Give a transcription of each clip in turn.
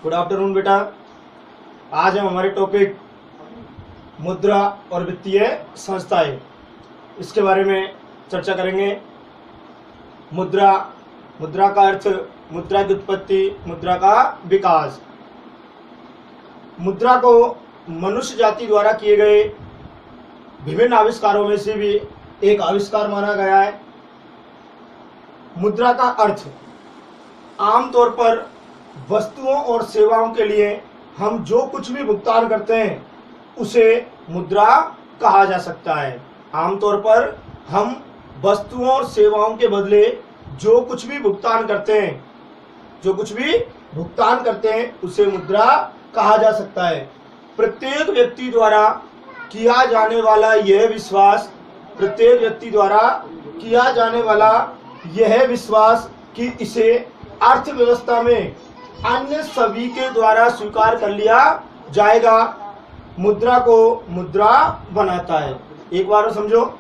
Good afternoon बेटा। आज हम हमारे टॉपिक मुद्रा और वित्तीय संस्थाएं, इसके बारे में चर्चा करेंगे। मुद्रा, मुद्रा का अर्थ, मुद्रा की उत्पत्ति, मुद्रा का विकास। मुद्रा को मनुष्य जाति द्वारा किए गए विभिन्न आविष्कारों में से भी एक आविष्कार माना गया है। मुद्रा का अर्थ आमतौर पर वस्तुओं और सेवाओं के लिए हम जो कुछ भी भुगतान करते हैं उसे मुद्रा कहा जा सकता है। आमतौर पर हम वस्तुओं और सेवाओं के बदले जो कुछ भी भुगतान करते हैं उसे मुद्रा कहा जा सकता है। प्रत्येक व्यक्ति द्वारा किया जाने वाला यह विश्वास कि इसे अर्थव्यवस्था में अन्य सभी के द्वारा स्वीकार कर लिया जाएगा, मुद्रा को मुद्रा बनाता है। एक बार समझो,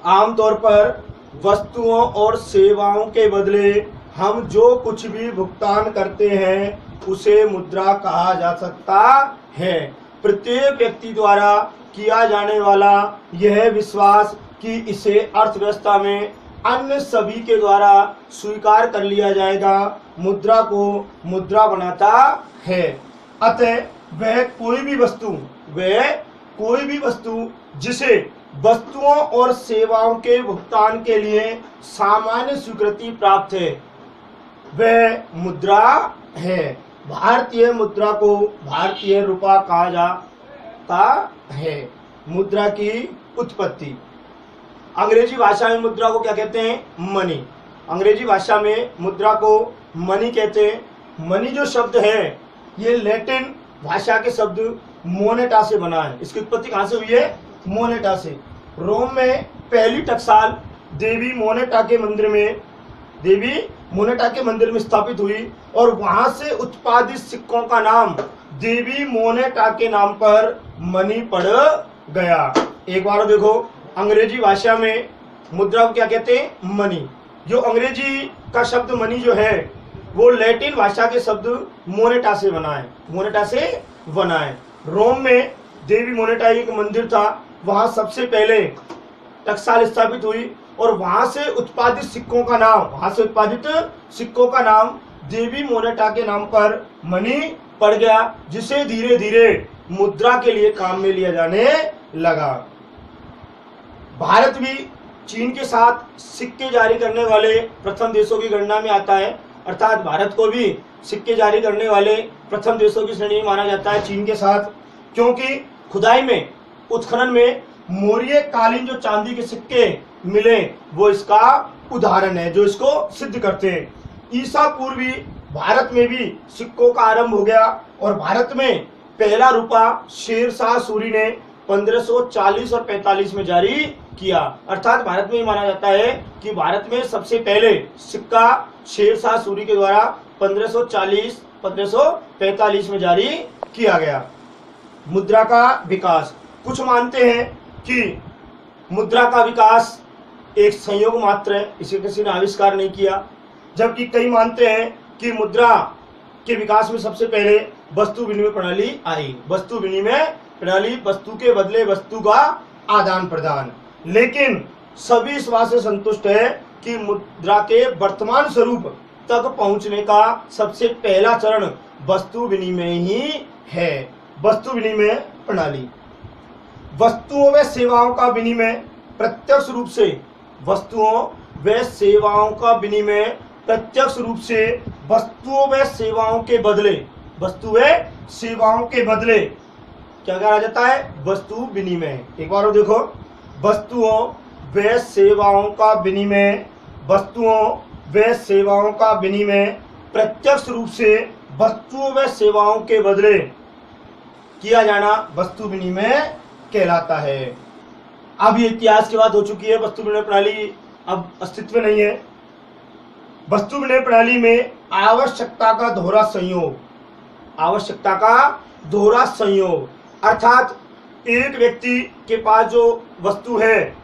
आमतौर पर वस्तुओं और सेवाओं के बदले हम जो कुछ भी भुगतान करते हैं उसे मुद्रा कहा जा सकता है। प्रत्येक व्यक्ति द्वारा किया जाने वाला यह विश्वास कि इसे अर्थव्यवस्था में अन्य सभी के द्वारा स्वीकार कर लिया जाएगा, मुद्रा को मुद्रा बनाता है। अतः वह कोई भी वस्तु जिसे वस्तुओं और सेवाओं के भुगतान के लिए सामान्य स्वीकृति प्राप्त है वह मुद्रा है। भारतीय मुद्रा को भारतीय रुपया कहा जाता है। मुद्रा की उत्पत्ति, अंग्रेजी भाषा में मुद्रा को क्या कहते हैं? मनी। अंग्रेजी भाषा में मुद्रा को मनी कहते हैं। मनी जो शब्द है ये लैटिन भाषा के शब्द मोनेटा से बना है। इसकी उत्पत्ति कहाँ से हुई है? मोनेटा से। रोम में पहली टकसाल देवी मोनेटा के मंदिर में स्थापित हुई और वहां से उत्पादित सिक्कों का नाम देवी मोनेटा के नाम पर मनी पड़ गया। एक बार देखो, अंग्रेजी भाषा में मुद्रा को क्या कहते हैं? मनी। जो अंग्रेजी का शब्द मनी जो है वो लैटिन भाषा के शब्द मोनेटा से बना है। रोम में देवी मोनेटा एक मंदिर था, वहां सबसे पहले टकसाल स्थापित हुई और वहां से उत्पादित सिक्कों का नाम देवी मोनेटा के नाम पर मनी पड़ गया, जिसे धीरे धीरे मुद्रा के लिए काम में लिया जाने लगा। भारत भी चीन के साथ सिक्के जारी करने वाले प्रथम देशों की गणना में आता है, अर्थात भारत को भी सिक्के जारी करने वाले प्रथम देशों की श्रेणी में माना जाता है चीन के साथ, क्योंकि खुदाई में, उत्खनन में मौर्य कालीन जो चांदी के सिक्के मिले वो इसका उदाहरण है, जो इसको सिद्ध करते हैं। ईसा पूर्वी भारत में भी सिक्कों का आरंभ हो गया और भारत में पहला रुपया शेरशाह सूरी ने 1540 और 45 में जारी किया। अर्थात भारत में ही माना जाता है कि भारत में सबसे पहले सिक्का शेरशाह सूरी के द्वारा 1540-1545 में जारी किया गया। मुद्रा का विकास, कुछ मानते हैं कि मुद्रा का विकास एक संयोग मात्र है, इसे किसी ने आविष्कार नहीं किया, जबकि कई मानते हैं कि मुद्रा के विकास में सबसे पहले वस्तु विनिमय प्रणाली आई। वस्तु विनिमय प्रणाली, वस्तु के बदले वस्तु का आदान प्रदान। लेकिन सभी इस बात से संतुष्ट है कि मुद्रा के वर्तमान स्वरूप तक पहुंचने का सबसे पहला चरण वस्तु विनिमय ही है। वस्तु विनिमय प्रणाली, वस्तुओं व सेवाओं का विनिमय प्रत्यक्ष रूप से वस्तुओं व सेवाओं के बदले क्या कहा जाता है? वस्तु विनिमय। एक बार देखो, वस्तुओं व सेवाओं का विनिमय प्रत्यक्ष रूप से वस्तुओं व सेवाओं के बदले किया जाना वस्तु विनिमय कहलाता है। अब ये इतिहास की बात हो चुकी है, वस्तु विनिमय प्रणाली अब अस्तित्व नहीं है। वस्तु विनिमय प्रणाली में आवश्यकता का दोहरा संयोग, अर्थात एक व्यक्ति के पास जो वस्तु है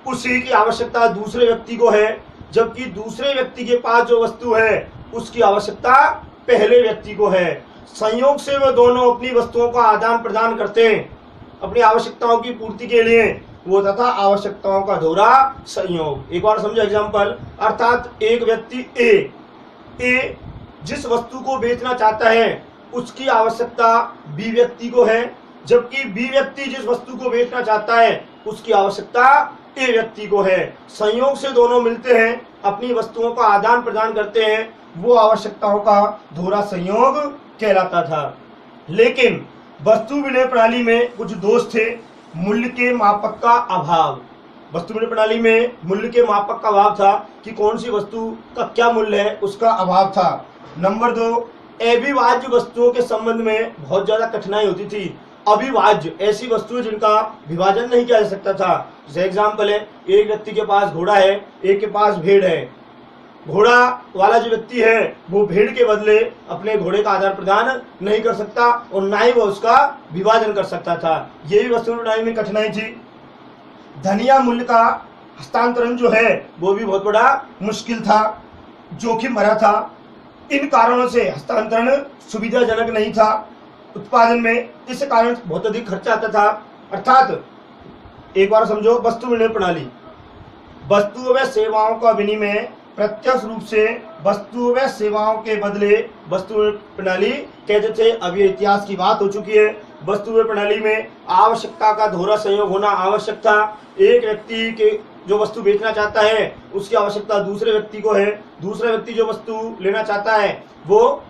उसी की आवश्यकता दूसरे व्यक्ति को है, जबकि दूसरे व्यक्ति के पास जो वस्तु है उसकी आवश्यकता पहले व्यक्ति को है। संयोग से वे दोनों अपनी वस्तुओं का आदान प्रदान करते हैं अपनी आवश्यकताओं की पूर्ति के लिए, वो तथा आवश्यकताओं का दोहरा संयोग। एक बार समझो एग्जांपल, अर्थात एक व्यक्ति ए जिस वस्तु को बेचना चाहता है उसकी आवश्यकता बी व्यक्ति को है, जबकि बी व्यक्ति जिस वस्तु को बेचना चाहता है उसकी आवश्यकता ए व्यक्ति को है। संयोग से दोनों मिलते हैं, अपनी वस्तुओं का आदान प्रदान करते हैं, वो आवश्यकताओं का दोहरा संयोग कहलाता था। लेकिन वस्तु विनिमय प्रणाली में कुछ दोष थे। मूल्य के मापक का अभाव, वस्तु विनिमय प्रणाली में मूल्य के मापक का अभाव था कि कौन सी वस्तु का क्या मूल्य है उसका अभाव था। नंबर 2, अविभाज्य वस्तुओं के संबंध में बहुत ज्यादा कठिनाई होती थी। अविभाज्य ऐसी वस्तुएं जिनका विभाजन नहीं किया जा सकता था। जैसे एग्जाम्पल है, एक व्यक्ति के पास घोड़ा है, एक के पास भेड़ है। घोड़ा वाला जो व्यक्ति है वो भेड़ के बदले अपने घोड़े का आदान प्रदान नहीं कर सकता और ना ही वो उसका विभाजन कर सकता था। ये भी वस्तु प्रणाली में कठिनाई थी। धनिया मूल्य का हस्तांतरण जो है वो भी बहुत बड़ा मुश्किल था, जोखिम भरा था। इन कारणों से हस्तांतरण सुविधाजनक नहीं था उत्पादन में, इस कारण बहुत अधिक खर्चा आता था। अर्थात एक बार समझो, वस्तु विनिमय प्रणाली, वस्तुओं व सेवाओं का विनिमय प्रत्यक्ष रूप से वस्तुओं व सेवाओं के बदले वस्तु विनिमय प्रणाली कहते थे। अब ये इतिहास की बात हो चुकी है। वस्तु विनिमय प्रणाली में आवश्यकता का दोहरा संयोग होना आवश्यक था। एक व्यक्ति के जो वस्तु बेचना चाहता है उसकी आवश्यकता दूसरे व्यक्ति को है, दूसरा व्यक्ति जो वस्तु लेना चाहता है वो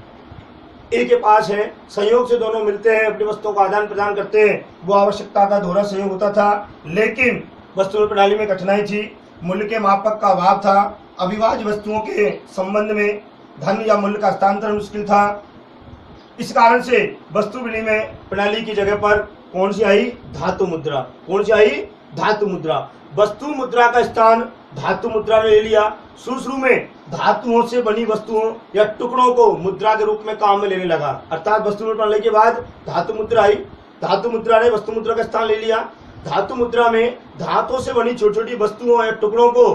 ए के पास है। संयोग से दोनों मिलते हैं, अपनी वस्तुओं का आदान प्रदान करते हैं, वो आवश्यकता का दोहरा संयोग होता था। लेकिन वस्तु विनिमय प्रणाली में कठिनाई थी, मूल्य के मापक का अभाव था, अविभाज्य वस्तुओं के संबंध में धन या मूल्य का हस्तांतरण मुश्किल था। इस कारण से वस्तु विनिमय प्रणाली की जगह पर कौन सी आई? धातु मुद्रा। कौन सी आई? धातु मुद्रा। वस्तु मुद्रा का स्थान धातु मुद्रा ने ले लिया। शुरू में धातुओं से बनी वस्तुओं या टुकड़ों को मुद्रा के रूप में काम में लेने लगा। अर्थात वस्तु विनिमय प्रणाली के बाद धातु मुद्रा आई, धातु मुद्रा ने वस्तु मुद्रा का स्थान ले लिया। धातु मुद्रा में धातुओं से बनी छोटी छोटी वस्तुओं या टुकड़ों को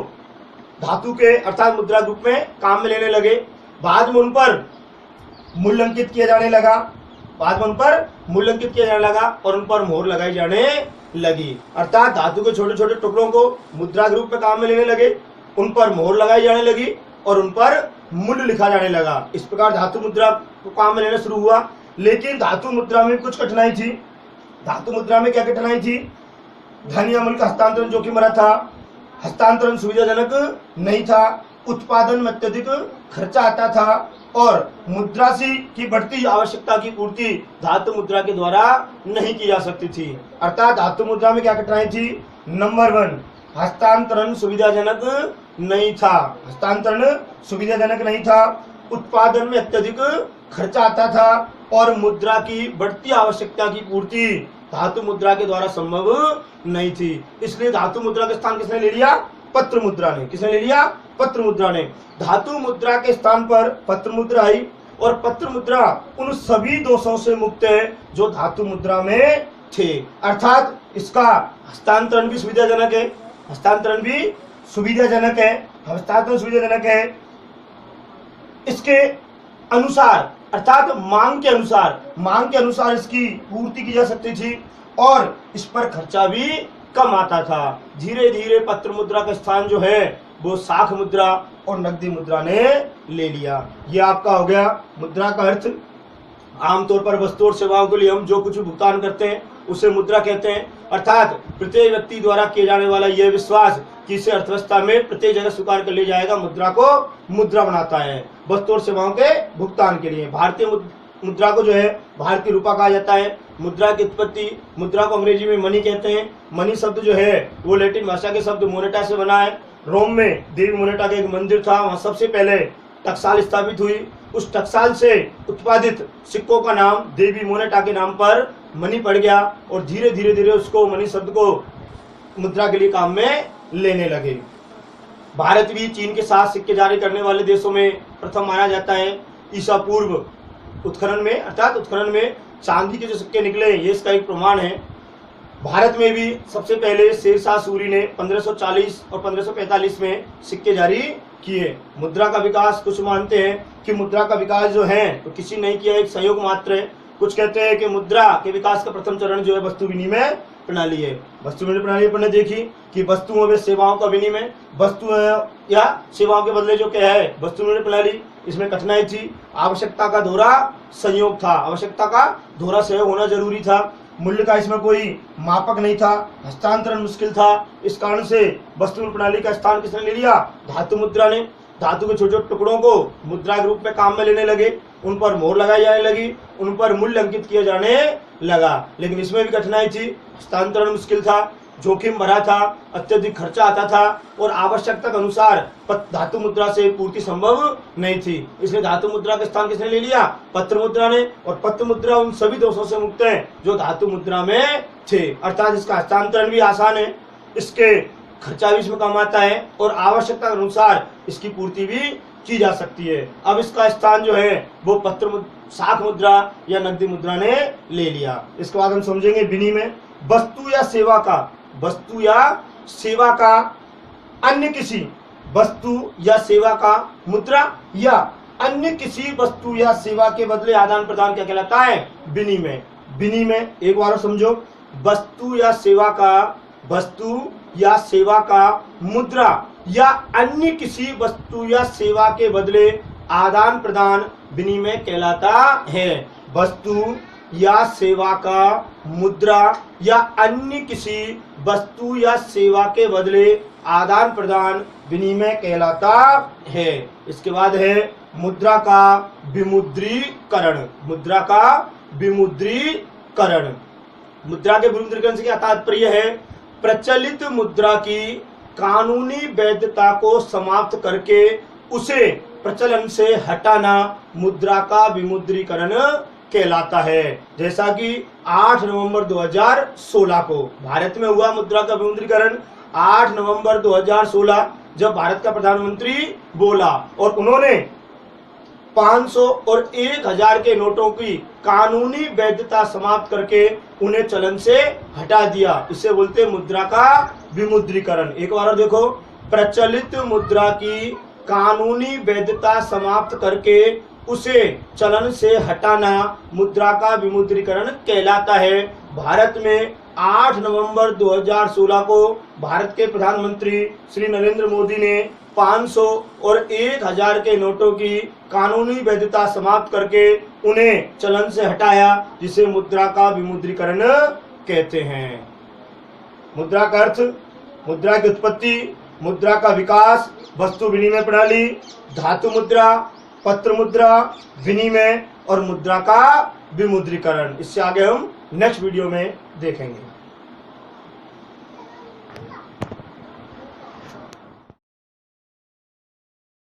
धातु के अर्थात मुद्रा रूप में काम में लेने लगे। बाद में उन पर मूल्य अंकित किया जाने लगा, और उन पर मोहर लगाई जाने लगी। अर्थात धातु के छोटे छोटे टुकड़ों को मुद्रा के रूप में काम में लेने लगे, उन पर मोहर लगाई जाने लगी और उन पर मूल्य लिखा जाने लगा। इस प्रकार धातु मुद्रा को काम में लेना शुरू हुआ। लेकिन धातु मुद्रा में कुछ कठिनाई थी। धातु मुद्रा में क्या कठिनाई थी? धन या मूल्य का हस्तांतरण जोखिम भरा था, हस्तांतरण सुविधाजनक नहीं था, उत्पादन में अत्यधिक खर्चा आता था और मुद्रा की बढ़ती आवश्यकता की पूर्ति धातु मुद्रा के द्वारा नहीं की जा सकती थी। अर्थात धातु मुद्रा में क्या कठिनाई थी? नंबर 1, हस्तांतरण सुविधाजनक नहीं था, उत्पादन में अत्यधिक खर्चा आता था और मुद्रा की बढ़ती आवश्यकता की पूर्ति धातु मुद्रा के द्वारा संभव नहीं थी। इसलिए धातु मुद्रा का स्थान किसने ले लिया? पत्र मुद्रा ने। किसने ले लिया? पत्र मुद्रा ने। धातु मुद्रा के स्थान पर पत्र मुद्रा आई और पत्र मुद्रा उन सभी दोषों से मुक्त है जो धातु मुद्रा में थे। अर्थात इसका हस्तांतरण भी सुविधाजनक है, इसके अनुसार अर्थात मांग के अनुसार इसकी पूर्ति की जा सकती थी और इस पर खर्चा भी कम आता था। धीरे धीरे पत्र मुद्रा का स्थान जो है वो शाख मुद्रा और नकदी मुद्रा ने ले लिया। ये आपका हो गया मुद्रा का अर्थ। आमतौर पर वस्तु और सेवाओं के लिए हम जो कुछ भुगतान करते हैं उसे मुद्रा कहते हैं। अर्थात प्रत्येक व्यक्ति द्वारा किए जाने वाला यह विश्वास कि इसे अर्थव्यवस्था में प्रत्येक जगह स्वीकार कर ले जाएगा, मुद्रा को मुद्रा बनाता है वस्तु और सेवाओं के भुगतान के लिए। भारतीय मुद्रा को जो है भारतीय रूपा कहा जाता है। मुद्रा की उत्पत्ति, मुद्रा को अंग्रेजी में मनी कहते हैं। मनी शब्द जो है वो लैटिन भाषा के शब्द मोनेटा से बना है। रोम में देवी मोनेटा का एक मंदिर था, वहां सबसे पहले टकसाल स्थापित हुई। उस टकसाल से उत्पादित सिक्कों का नाम देवी मोनेटा के नाम पर मनी पड़ गया और धीरे धीरे उसको मनी शब्द को मुद्रा के लिए काम में लेने लगे। भारत भी चीन के साथ सिक्के जारी करने वाले देशों में प्रथम माना जाता है। ईसा पूर्व उत्खनन में चांदी के जो सिक्के निकले ये इसका एक प्रमाण है। भारत में भी सबसे पहले शेरशाह सूरी ने 1540 और 1545 में सिक्के जारी किए। मुद्रा का विकास कुछ मानते हैं कि मुद्रा का विकास जो है तो किसी नहीं किया, एक संयोग मात्र है। कुछ कहते हैं कि मुद्रा के विकास का प्रथम चरण जो है वस्तु विनिमय प्रणाली है। वस्तु विनिमय प्रणाली अपन ने देखी कि वस्तुओं में सेवाओं का विनिमय, वस्तु या सेवाओं के बदले जो क्या है वस्तु विनिमय प्रणाली। इसमें कठिनाई थी, आवश्यकता का दोहरा संयोग था, आवश्यकता का दोहरा संयोग होना जरूरी था। मूल्य का इसमें कोई मापक नहीं था, हस्तांतरण मुश्किल था। इस कारण से वस्तु विनिमय प्रणाली का स्थान किसने ले लिया? धातु मुद्रा ने। धातु के छोटे छोटे टुकड़ों को मुद्रा के रूप में काम में लेने लगे, उन पर मोहर लगाई जाने लगी, उन पर मूल्य अंकित किया जाने लगा। लेकिन इसमें भी कठिनाई थी, हस्तांतरण मुश्किल था, जोखिम भरा था, अत्यधिक खर्चा आता था और आवश्यकता के अनुसार धातु मुद्रा से पूर्ति संभव नहीं थी। इसलिए धातु मुद्रा का स्थान किसने ले लिया? पत्र मुद्रा ने। और पत्र मुद्रा उन सभी दोषों से मुक्त है जो धातु मुद्रा में थे, अर्थात इसका हस्तांतरण भी आसान है, इसके खर्चा भी इसमें कम आता है और आवश्यकता के अनुसार इसकी पूर्ति भी की जा सकती है। अब इसका स्थान जो है वो शाख मुद्रा या नकदी मुद्रा ने ले लिया। इसके बाद हम समझेंगे विनिमय। वस्तु या सेवा का अन्य किसी वस्तु या सेवा का मुद्रा या अन्य किसी वस्तु या सेवा के बदले आदान प्रदान क्या कहलाता है? विनिमय। विनिमय एक बार समझो, वस्तु या सेवा का मुद्रा या अन्य किसी वस्तु या सेवा के बदले आदान प्रदान विनिमय कहलाता है। वस्तु या सेवा का मुद्रा या अन्य किसी वस्तु या सेवा के बदले आदान प्रदान विनिमय कहलाता है। इसके बाद है मुद्रा का विमुद्रीकरण। मुद्रा का विमुद्रीकरण। मुद्रा के विमुद्रीकरण से क्या तात्पर्य है? प्रचलित मुद्रा की कानूनी वैधता को समाप्त करके उसे प्रचलन से हटाना मुद्रा का विमुद्रीकरण कहलाता है। जैसा कि 8 नवंबर 2016 को भारत में हुआ मुद्रा का विमुद्रीकरण। 8 नवंबर 2016 जब भारत का प्रधानमंत्री बोला और उन्होंने 500 और 1000 के नोटों की कानूनी वैधता समाप्त करके उन्हें चलन से हटा दिया, इसे बोलते मुद्रा का विमुद्रीकरण। एक बार देखो, प्रचलित मुद्रा की कानूनी वैधता समाप्त करके उसे चलन से हटाना मुद्रा का विमुद्रीकरण कहलाता है। भारत में 8 नवंबर 2016 को भारत के प्रधानमंत्री श्री नरेंद्र मोदी ने 500 और 1000 के नोटों की कानूनी वैधता समाप्त करके उन्हें चलन से हटाया, जिसे मुद्रा का विमुद्रीकरण कहते हैं। मुद्रा का अर्थ, मुद्रा की उत्पत्ति, मुद्रा का विकास, वस्तु विनिमय प्रणाली, धातु मुद्रा, पत्र मुद्रा, विनिमय और मुद्रा का विमुद्रीकरण। इससे आगे हम नेक्स्ट वीडियो में देखेंगे।